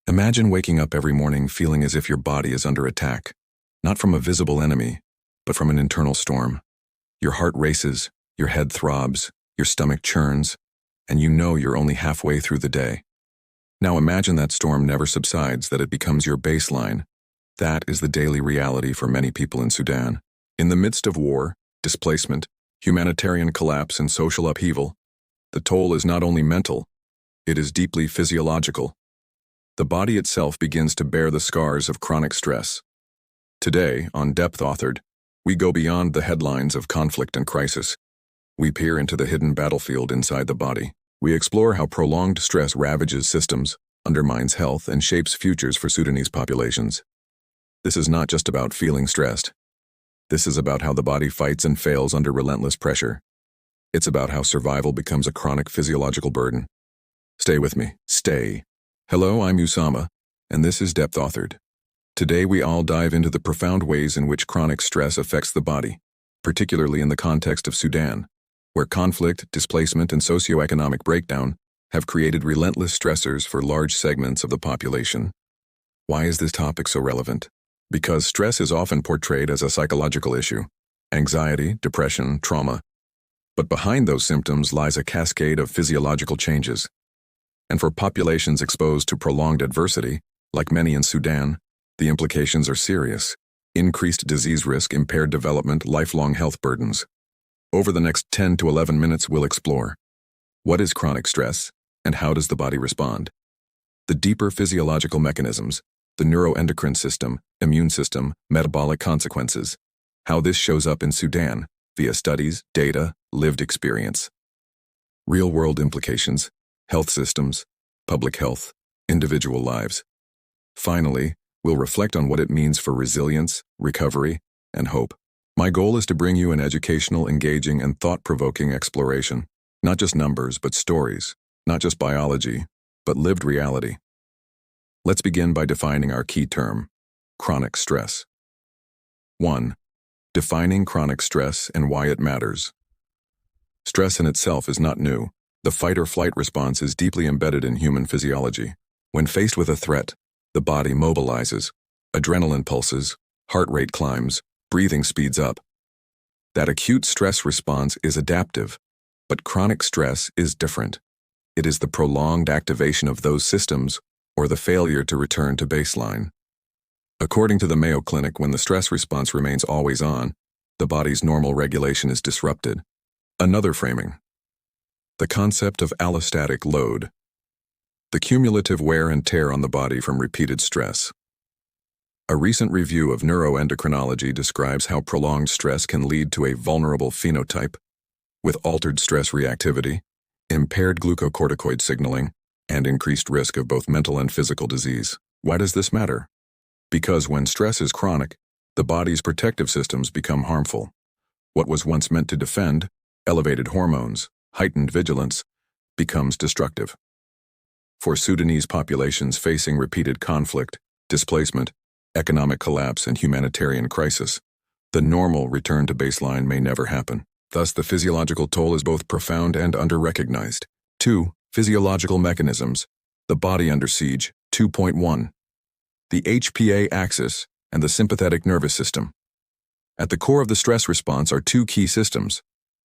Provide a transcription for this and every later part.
Imagine waking up every morning feeling as if your body is under attack, not from a visible enemy, but from an internal storm. Your heart races, your head throbs, your stomach churns, and you know you're only halfway through the day. Now imagine that storm never subsides, that it becomes your baseline. That is the daily reality for many people in Sudan. In the midst of war, displacement, humanitarian collapse, and social upheaval, the toll is not only mental, it is deeply physiological. The body itself begins to bear the scars of chronic stress. Today, on DepthAuthored, we go beyond the headlines of conflict and crisis. We peer into the hidden battlefield inside the body. We explore how prolonged stress ravages systems, undermines health, and shapes futures for Sudanese populations. This is not just about feeling stressed. This is about how the body fights and fails under relentless pressure. It's about how survival becomes a chronic physiological burden. Stay with me. Stay. Hello, I'm Usama, and this is DepthAuthored. Today we all dive into the profound ways in which chronic stress affects the body, particularly in the context of Sudan, where conflict, displacement, and socioeconomic breakdown have created relentless stressors for large segments of the population. Why is this topic so relevant? Because stress is often portrayed as a psychological issue, anxiety, depression, trauma. But behind those symptoms lies a cascade of physiological changes. And for populations exposed to prolonged adversity, like many in Sudan, the implications are serious. Increased disease risk, impaired development, lifelong health burdens. Over the next 10 to 11 minutes, we'll explore what is chronic stress and how does the body respond? The deeper physiological mechanisms, the neuroendocrine system, immune system, metabolic consequences, how this shows up in Sudan via studies, data, lived experience. Real-world implications, health systems, public health, individual lives. Finally, we'll reflect on what it means for resilience, recovery, and hope. My goal is to bring you an educational, engaging, and thought-provoking exploration. Not just numbers, but stories. Not just biology, but lived reality. Let's begin by defining our key term, chronic stress. 1. Defining chronic stress and why it matters. Stress in itself is not new. The fight-or-flight response is deeply embedded in human physiology. When faced with a threat, the body mobilizes, adrenaline pulses, heart rate climbs, breathing speeds up. That acute stress response is adaptive, but chronic stress is different. It is the prolonged activation of those systems or the failure to return to baseline. According to the Mayo Clinic, when the stress response remains always on, the body's normal regulation is disrupted. Another framing. The concept of allostatic load. The cumulative wear and tear on the body from repeated stress. A recent review of neuroendocrinology describes how prolonged stress can lead to a vulnerable phenotype, with altered stress reactivity, impaired glucocorticoid signaling, and increased risk of both mental and physical disease. Why does this matter? Because when stress is chronic, the body's protective systems become harmful. What was once meant to defend, elevated hormones, heightened vigilance, becomes destructive. For Sudanese populations facing repeated conflict, displacement, economic collapse, and humanitarian crisis, the normal return to baseline may never happen. Thus, the physiological toll is both profound and under-recognized. 2. Physiological mechanisms. The body under siege. 2.1. The HPA axis and the sympathetic nervous system. At the core of the stress response are two key systems.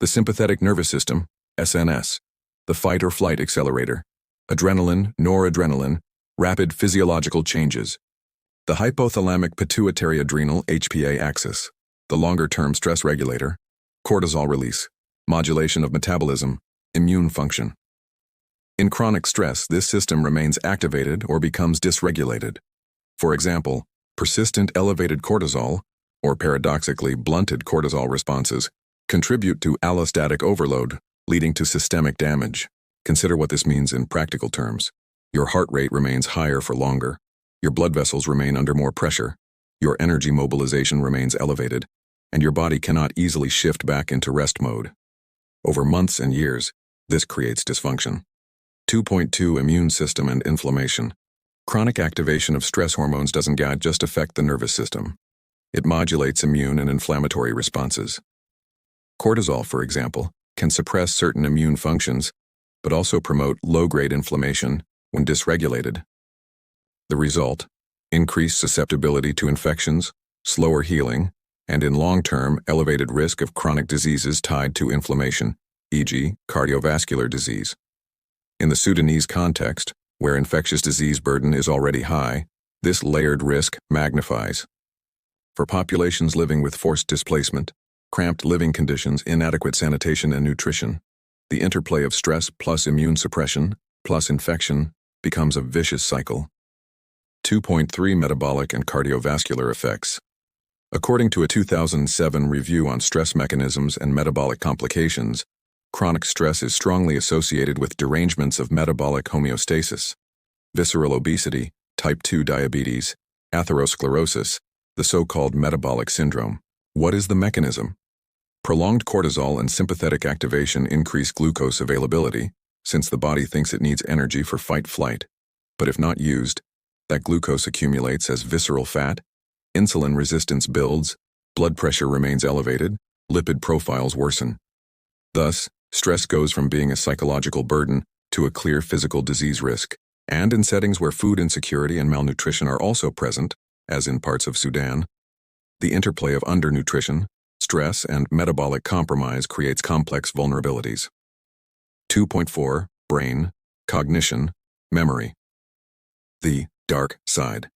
The sympathetic nervous system, SNS, the fight-or-flight accelerator, adrenaline, noradrenaline, rapid physiological changes. The hypothalamic pituitary adrenal HPA axis, the longer-term stress regulator, cortisol release, modulation of metabolism, immune function. In chronic stress, this system remains activated or becomes dysregulated. For example, persistent elevated cortisol, or paradoxically blunted cortisol responses, contribute to allostatic overload, leading to systemic damage. Consider what this means in practical terms. Your heart rate remains higher for longer. Your blood vessels remain under more pressure. Your energy mobilization remains elevated, and your body cannot easily shift back into rest mode. Over months and years, this creates dysfunction. 2.2. Immune system and inflammation. Chronic activation of stress hormones doesn't just affect the nervous system. It modulates immune and inflammatory responses. Cortisol, for example, can suppress certain immune functions, but also promote low-grade inflammation when dysregulated. The result? Increased susceptibility to infections, slower healing, and in long-term, elevated risk of chronic diseases tied to inflammation, e.g., cardiovascular disease. In the Sudanese context, where infectious disease burden is already high, this layered risk magnifies. For populations living with forced displacement, cramped living conditions, inadequate sanitation and nutrition, the interplay of stress plus immune suppression plus infection becomes a vicious cycle. 2.3 Metabolic and cardiovascular effects. According to a 2007 review on stress mechanisms and metabolic complications, chronic stress is strongly associated with derangements of metabolic homeostasis, visceral obesity, type 2 diabetes, atherosclerosis, the so-called metabolic syndrome. What is the mechanism? Prolonged cortisol and sympathetic activation increase glucose availability, since the body thinks it needs energy for fight-flight. But if not used, that glucose accumulates as visceral fat, insulin resistance builds, blood pressure remains elevated, lipid profiles worsen. Thus, stress goes from being a psychological burden to a clear physical disease risk. And in settings where food insecurity and malnutrition are also present, as in parts of Sudan, the interplay of undernutrition, stress, and metabolic compromise creates complex vulnerabilities. 2.4 Brain, Cognition, Memory. The dark side.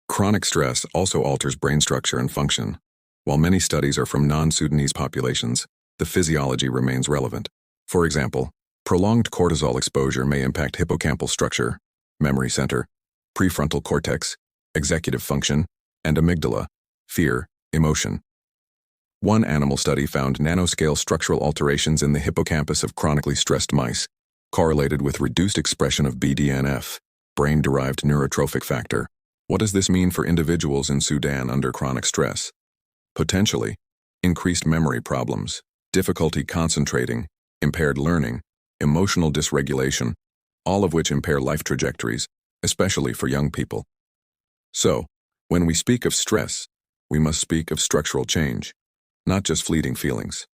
Chronic stress also alters brain structure and function. While many studies are from non-Sudanese populations, the physiology remains relevant. For example, prolonged cortisol exposure may impact hippocampal structure, memory center, prefrontal cortex, executive function, and amygdala, fear, emotion. One animal study found nanoscale structural alterations in the hippocampus of chronically stressed mice, correlated with reduced expression of BDNF, brain-derived neurotrophic factor. What does this mean for individuals in Sudan under chronic stress? Potentially, increased memory problems, difficulty concentrating, impaired learning, emotional dysregulation, all of which impair life trajectories, especially for young people. So, when we speak of stress, we must speak of structural change, not just fleeting feelings.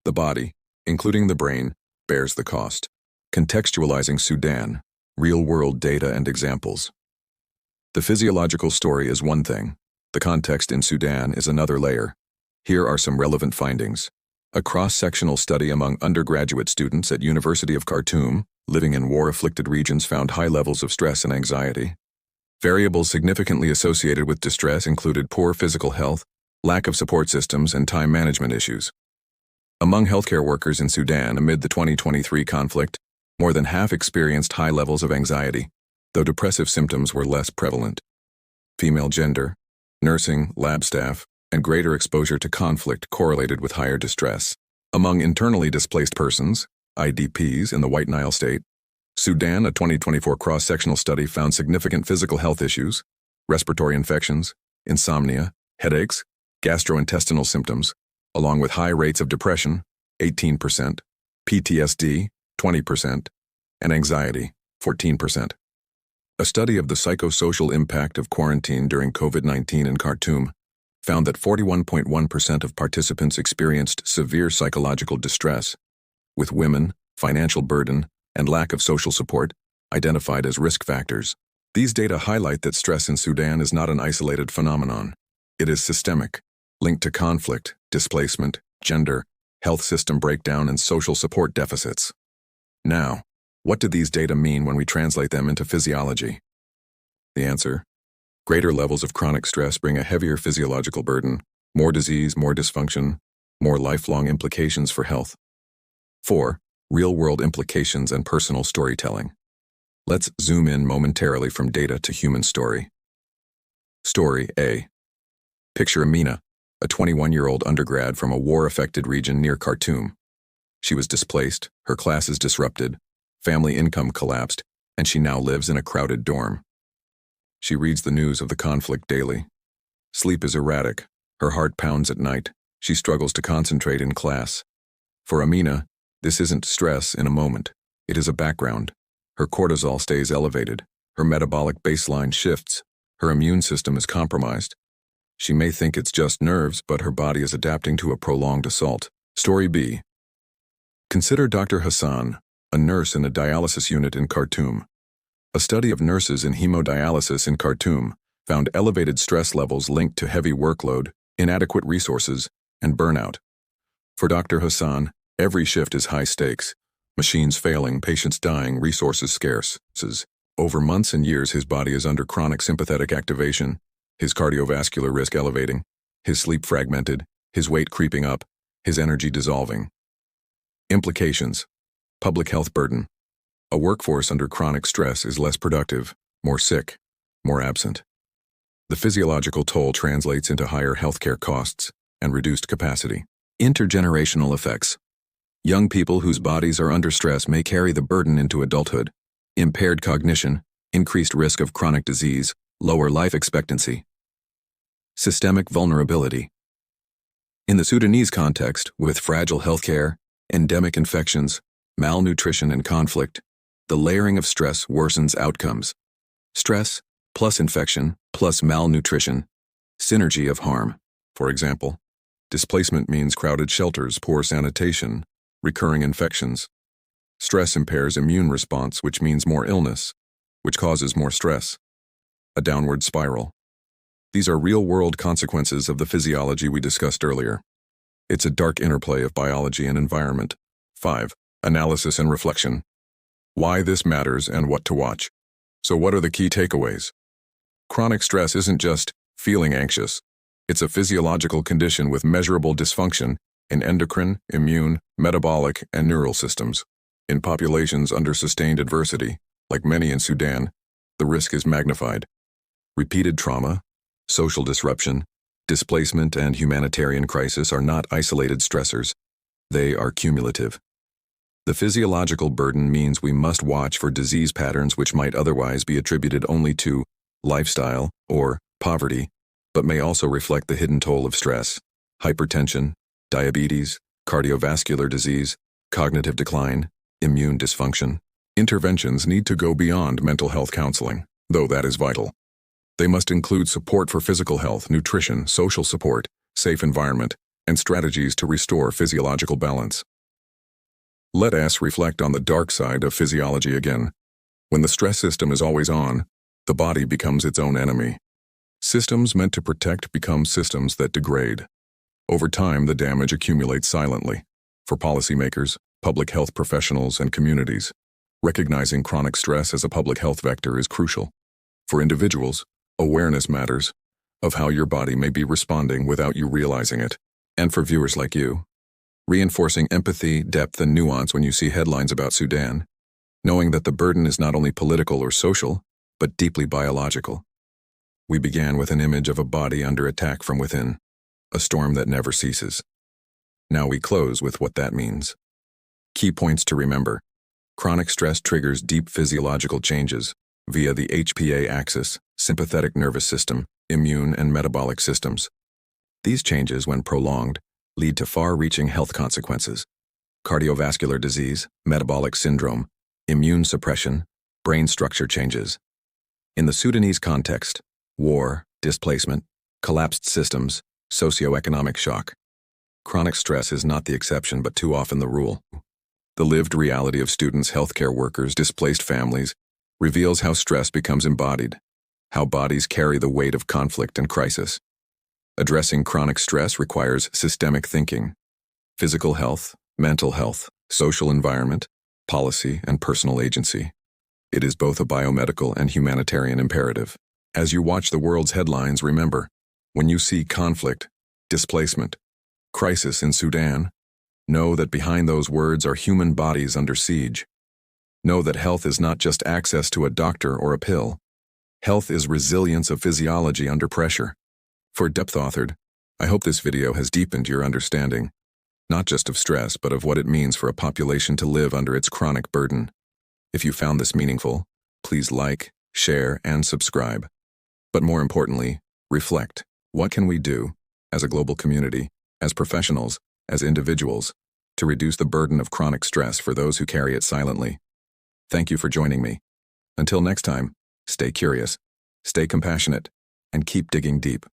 The body, including the brain, bears the cost. Contextualizing Sudan, real-world data and examples. The physiological story is one thing. The context in Sudan is another layer. Here are some relevant findings. A cross-sectional study among undergraduate students at University of Khartoum, living in war-afflicted regions, found high levels of stress and anxiety. Variables significantly associated with distress included poor physical health, lack of support systems, and time management issues. Among healthcare workers in Sudan amid the 2023 conflict, more than half experienced high levels of anxiety, though depressive symptoms were less prevalent. Female gender, nursing, lab staff, and greater exposure to conflict correlated with higher distress. Among internally displaced persons, IDPs in the White Nile State, Sudan, a 2024 cross-sectional study found significant physical health issues, respiratory infections, insomnia, headaches, gastrointestinal symptoms, along with high rates of depression, 18%, PTSD, 20%, and anxiety, 14%. A study of the psychosocial impact of quarantine during COVID-19 in Khartoum found that 41.1% of participants experienced severe psychological distress, with women, financial burden, and lack of social support identified as risk factors. These data highlight that stress in Sudan is not an isolated phenomenon. It is systemic, linked to conflict, displacement, gender, health system breakdown, and social support deficits. Now, what do these data mean when we translate them into physiology? The answer: greater levels of chronic stress bring a heavier physiological burden, more disease, more dysfunction, more lifelong implications for health. 4. Real-world implications and personal storytelling. Let's zoom in momentarily from data to human story. Story A. Picture Amina, a 21-year-old undergrad from a war-affected region near Khartoum. She was displaced, her classes disrupted, family income collapsed, and she now lives in a crowded dorm. She reads the news of the conflict daily. Sleep is erratic, her heart pounds at night, she struggles to concentrate in class. For Amina, this isn't stress in a moment, it is a background. Her cortisol stays elevated, her metabolic baseline shifts, her immune system is compromised. She may think it's just nerves, but her body is adapting to a prolonged assault. Story B. Consider Dr. Hassan, a nurse in a dialysis unit in Khartoum. A study of nurses in hemodialysis in Khartoum found elevated stress levels linked to heavy workload, inadequate resources, and burnout. For Dr. Hassan, every shift is high stakes. Machines failing, patients dying, resources scarce. Over months and years, his body is under chronic sympathetic activation, his cardiovascular risk elevating, his sleep fragmented, his weight creeping up, his energy dissolving. Implications. Public health burden. A workforce under chronic stress is less productive, more sick, more absent. The physiological toll translates into higher healthcare costs and reduced capacity. Intergenerational effects. Young people whose bodies are under stress may carry the burden into adulthood. Impaired cognition, increased risk of chronic disease, lower life expectancy. Systemic vulnerability. In the Sudanese context, with fragile healthcare, endemic infections, malnutrition, and conflict, the layering of stress worsens outcomes. Stress plus infection plus malnutrition, synergy of harm. For example, displacement means crowded shelters, poor sanitation, recurring infections. Stress impairs immune response, which means more illness, which causes more stress. A downward spiral. These are real-world consequences of the physiology we discussed earlier. It's a dark interplay of biology and environment. 5. Analysis and reflection. Why this matters and what to watch. So what are the key takeaways? Chronic stress isn't just feeling anxious. It's a physiological condition with measurable dysfunction in endocrine, immune, metabolic, and neural systems. In populations under sustained adversity, like many in Sudan, the risk is magnified. Repeated trauma, social disruption, displacement, and humanitarian crisis are not isolated stressors. They are cumulative. The physiological burden means we must watch for disease patterns which might otherwise be attributed only to lifestyle or poverty, but may also reflect the hidden toll of stress, hypertension, diabetes, cardiovascular disease, cognitive decline, immune dysfunction. Interventions need to go beyond mental health counseling, though that is vital. They must include support for physical health, nutrition, social support, safe environment, and strategies to restore physiological balance. Let us reflect on the dark side of physiology again. When the stress system is always on, the body becomes its own enemy. Systems meant to protect become systems that degrade. Over time, the damage accumulates silently. For policymakers, public health professionals, and communities, recognizing chronic stress as a public health vector is crucial. For individuals, awareness matters of how your body may be responding without you realizing it. And for viewers like you, reinforcing empathy, depth, and nuance when you see headlines about Sudan, knowing that the burden is not only political or social, but deeply biological. We began with an image of a body under attack from within, a storm that never ceases. Now we close with what that means. Key points to remember. Chronic stress triggers deep physiological changes via the HPA axis, sympathetic nervous system, immune and metabolic systems. These changes, when prolonged, lead to far-reaching health consequences: cardiovascular disease, metabolic syndrome, immune suppression, brain structure changes. In the Sudanese context, war, displacement, collapsed systems, socioeconomic shock. Chronic stress is not the exception but too often the rule. The lived reality of students, healthcare workers, displaced families reveals how stress becomes embodied, how bodies carry the weight of conflict and crisis. Addressing chronic stress requires systemic thinking: physical health, mental health, social environment, policy, and personal agency. It is both a biomedical and humanitarian imperative. As you watch the world's headlines, remember, when you see conflict, displacement, crisis in Sudan, know that behind those words are human bodies under siege. Know that health is not just access to a doctor or a pill. Health is resilience of physiology under pressure. For DepthAuthored, I hope this video has deepened your understanding, not just of stress, but of what it means for a population to live under its chronic burden. If you found this meaningful, please like, share, and subscribe. But more importantly, reflect. What can we do, as a global community, as professionals, as individuals, to reduce the burden of chronic stress for those who carry it silently? Thank you for joining me. Until next time, stay curious, stay compassionate, and keep digging deep.